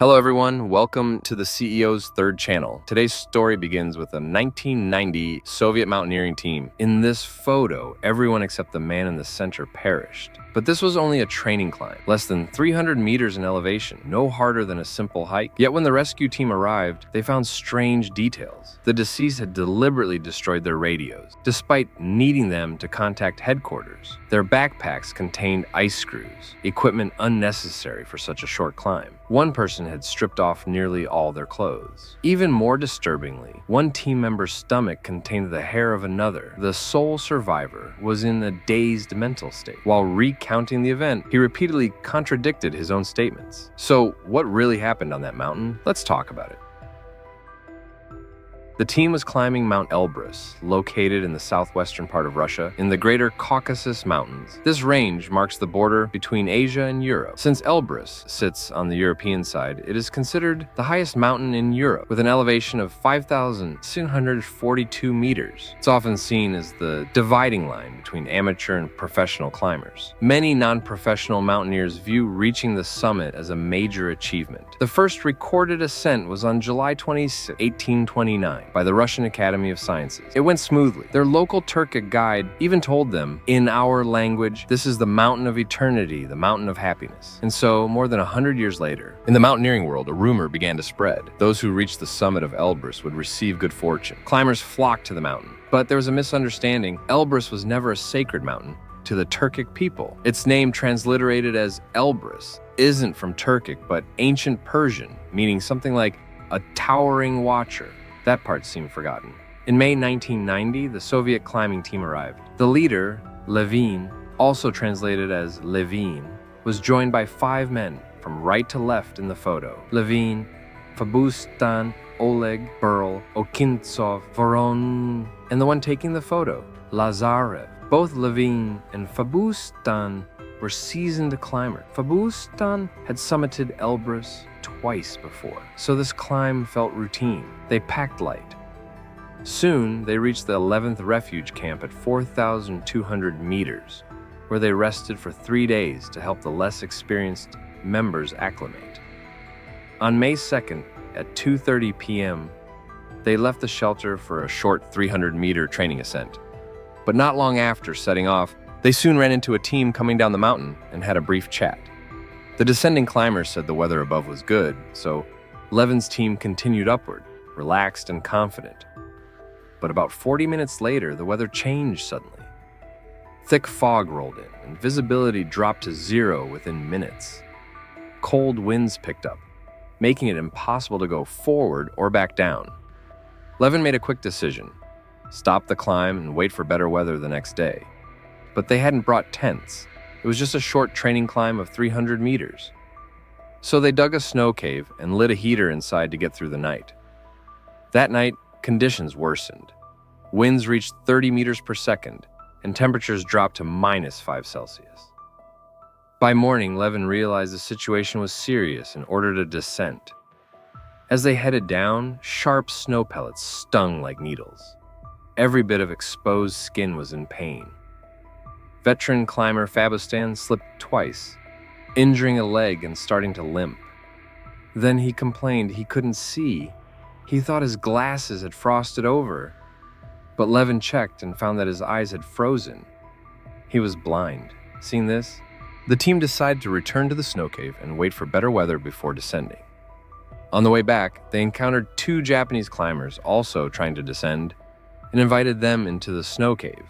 Hello everyone, welcome to the CEO's third channel. Today's story begins with a 1990 Soviet mountaineering team. In this photo, everyone except the man in the center perished. But this was only a training climb, less than 300 meters in elevation, no harder than a simple hike. Yet when the rescue team arrived, they found strange details. The deceased had deliberately destroyed their radios, despite needing them to contact headquarters. Their backpacks contained ice screws, equipment unnecessary for such a short climb. One person had stripped off nearly all their clothes. Even more disturbingly, one team member's stomach contained the hair of another. The sole survivor was in a dazed mental state. While recounting the event, he repeatedly contradicted his own statements. So, what really happened on that mountain? Let's talk about it. The team was climbing Mount Elbrus, located in the southwestern part of Russia, in the Greater Caucasus Mountains. This range marks the border between Asia and Europe. Since Elbrus sits on the European side, it is considered the highest mountain in Europe, with an elevation of 5,642 meters. It's often seen as the dividing line between amateur and professional climbers. Many non-professional mountaineers view reaching the summit as a major achievement. The first recorded ascent was on July 26, 1829. By the Russian Academy of Sciences. It went smoothly. Their local Turkic guide even told them, in our language, this is the mountain of eternity, the mountain of happiness. And so, more than 100 years later, in the mountaineering world, a rumor began to spread. Those who reached the summit of Elbrus would receive good fortune. Climbers flocked to the mountain. But there was a misunderstanding. Elbrus was never a sacred mountain to the Turkic people. Its name, transliterated as Elbrus, isn't from Turkic, but ancient Persian, meaning something like a towering watcher. That part seemed forgotten. In May 1990, the Soviet climbing team arrived. The leader, Levin, also translated as Levine, was joined by 5 men from right to left in the photo. Levin, Fabustan, Oleg, Burl, Okintsov, Voron, and the one taking the photo, Lazarev. Both Levin and Fabustan were seasoned climbers. Fabustan had summited Elbrus twice before, so this climb felt routine. They packed light. Soon, they reached the 11th refuge camp at 4,200 meters, where they rested for 3 days to help the less experienced members acclimate. On May 2nd, at 2:30 p.m., they left the shelter for a short 300-meter training ascent. But not long after setting off, they soon ran into a team coming down the mountain and had a brief chat. The descending climbers said the weather above was good, so Levin's team continued upward, relaxed and confident. But about 40 minutes later, the weather changed suddenly. Thick fog rolled in, and visibility dropped to 0 within minutes. Cold winds picked up, making it impossible to go forward or back down. Levin made a quick decision: stop the climb and wait for better weather the next day. But they hadn't brought tents. It was just a short training climb of 300 meters. So they dug a snow cave and lit a heater inside to get through the night. That night, conditions worsened. Winds reached 30 meters per second, and temperatures dropped to -5 Celsius. By morning, Levin realized the situation was serious and ordered a descent. As they headed down, sharp snow pellets stung like needles. Every bit of exposed skin was in pain. Veteran climber Fabustan slipped twice, injuring a leg and starting to limp. Then he complained he couldn't see. He thought his glasses had frosted over. But Levin checked and found that his eyes had frozen. He was blind. Seeing this, the team decided to return to the snow cave and wait for better weather before descending. On the way back, they encountered 2 Japanese climbers also trying to descend and invited them into the snow cave.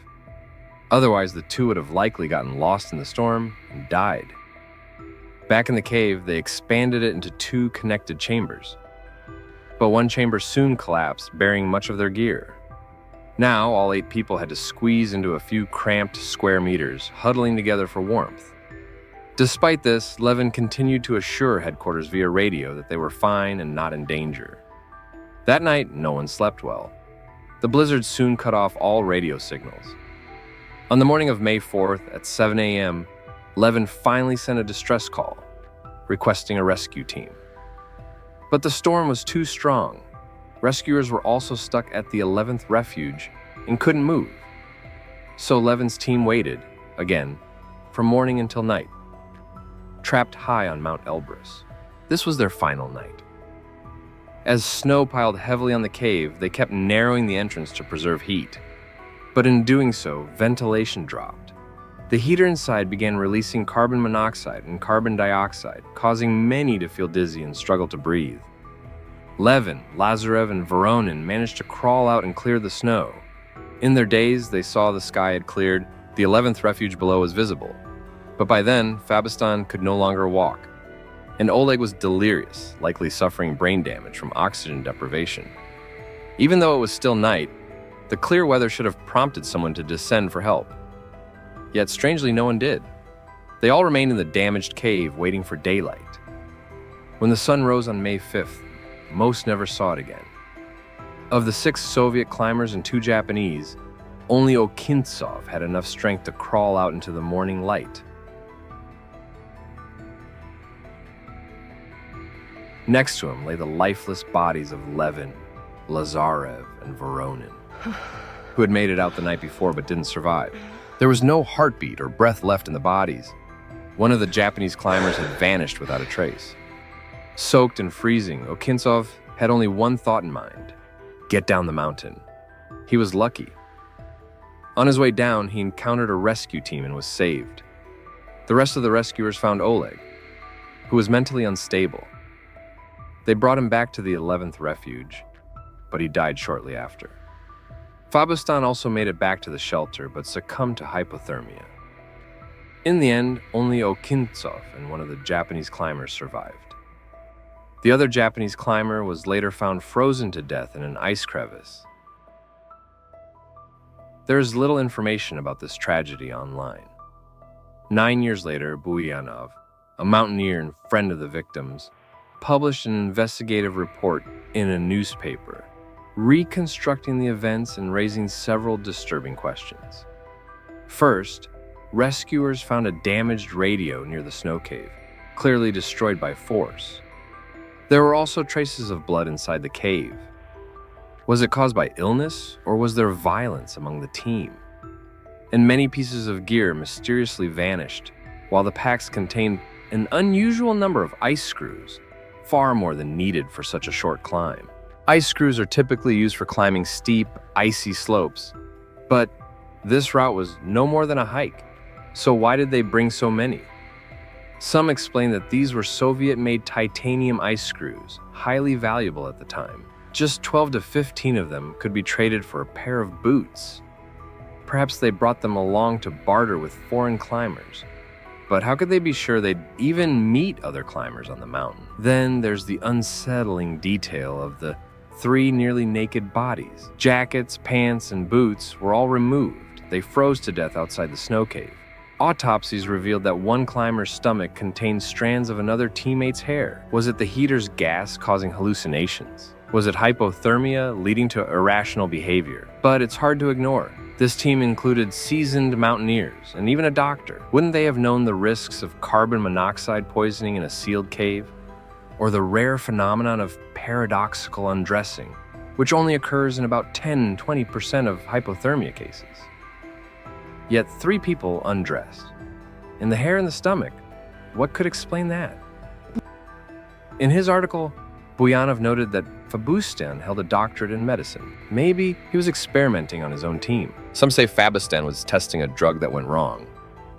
Otherwise, the 2 would have likely gotten lost in the storm and died. Back in the cave, they expanded it into 2 connected chambers. But one chamber soon collapsed, bearing much of their gear. Now, all 8 people had to squeeze into a few cramped square meters, huddling together for warmth. Despite this, Levin continued to assure headquarters via radio that they were fine and not in danger. That night, no one slept well. The blizzard soon cut off all radio signals. On the morning of May 4th at 7 a.m., Levin finally sent a distress call, requesting a rescue team. But the storm was too strong. Rescuers were also stuck at the 11th refuge and couldn't move. So Levin's team waited, again, from morning until night, trapped high on Mount Elbrus. This was their final night. As snow piled heavily on the cave, they kept narrowing the entrance to preserve heat. But in doing so, ventilation dropped. The heater inside began releasing carbon monoxide and carbon dioxide, causing many to feel dizzy and struggle to breathe. Levin, Lazarev, and Voronin managed to crawl out and clear the snow. In their daze, they saw the sky had cleared, the 11th refuge below was visible. But by then, Fabistan could no longer walk, and Oleg was delirious, likely suffering brain damage from oxygen deprivation. Even though it was still night, the clear weather should have prompted someone to descend for help. Yet strangely, no one did. They all remained in the damaged cave, waiting for daylight. When the sun rose on May 5th, most never saw it again. Of the 6 Soviet climbers and 2 Japanese, only Okintsov had enough strength to crawl out into the morning light. Next to him lay the lifeless bodies of Levin, Lazarev, and Voronin, who had made it out the night before but didn't survive. There was no heartbeat or breath left in the bodies. One of the Japanese climbers had vanished without a trace. Soaked and freezing, Okintsov had only one thought in mind: get down the mountain. He was lucky. On his way down, he encountered a rescue team and was saved. The rest of the rescuers found Oleg, who was mentally unstable. They brought him back to the 11th refuge, but he died shortly after. Fabistan also made it back to the shelter, but succumbed to hypothermia. In the end, only Okintsov and one of the Japanese climbers survived. The other Japanese climber was later found frozen to death in an ice crevice. There is little information about this tragedy online. 9 years later, Buyanov, a mountaineer and friend of the victims, published an investigative report in a newspaper, reconstructing the events and raising several disturbing questions. First, rescuers found a damaged radio near the snow cave, clearly destroyed by force. There were also traces of blood inside the cave. Was it caused by illness, or was there violence among the team? And many pieces of gear mysteriously vanished, while the packs contained an unusual number of ice screws, far more than needed for such a short climb. Ice screws are typically used for climbing steep, icy slopes, but this route was no more than a hike, so why did they bring so many? Some explain that these were Soviet-made titanium ice screws, highly valuable at the time. Just 12 to 15 of them could be traded for a pair of boots. Perhaps they brought them along to barter with foreign climbers. But how could they be sure they'd even meet other climbers on the mountain? Then there's the unsettling detail of the 3 nearly naked bodies. Jackets, pants, and boots were all removed. They froze to death outside the snow cave. Autopsies revealed that one climber's stomach contained strands of another teammate's hair. Was it the heater's gas causing hallucinations? Was it hypothermia leading to irrational behavior? But it's hard to ignore. This team included seasoned mountaineers and even a doctor. Wouldn't they have known the risks of carbon monoxide poisoning in a sealed cave? Or the rare phenomenon of paradoxical undressing, which only occurs in about 10-20% of hypothermia cases? Yet 3 people undressed. And the hair in the stomach, what could explain that? In his article, Buyanov noted that Fabustan held a doctorate in medicine. Maybe he was experimenting on his own team. Some say Fabustan was testing a drug that went wrong.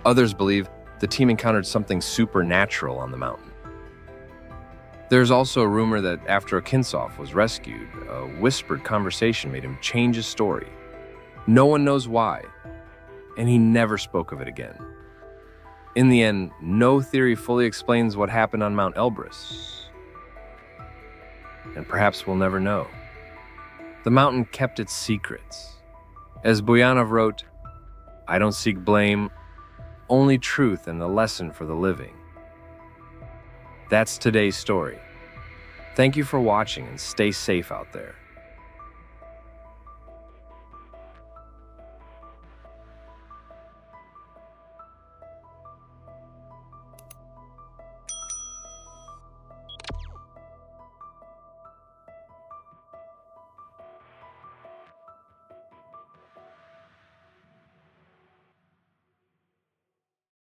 Others believe the team encountered something supernatural on the mountain. There's also a rumor that after Okintsov was rescued, a whispered conversation made him change his story. No one knows why, and he never spoke of it again. In the end, no theory fully explains what happened on Mount Elbrus. And perhaps we'll never know. The mountain kept its secrets. As Buyanov wrote, "I don't seek blame, only truth and a lesson for the living." That's today's story. Thank you for watching and stay safe out there.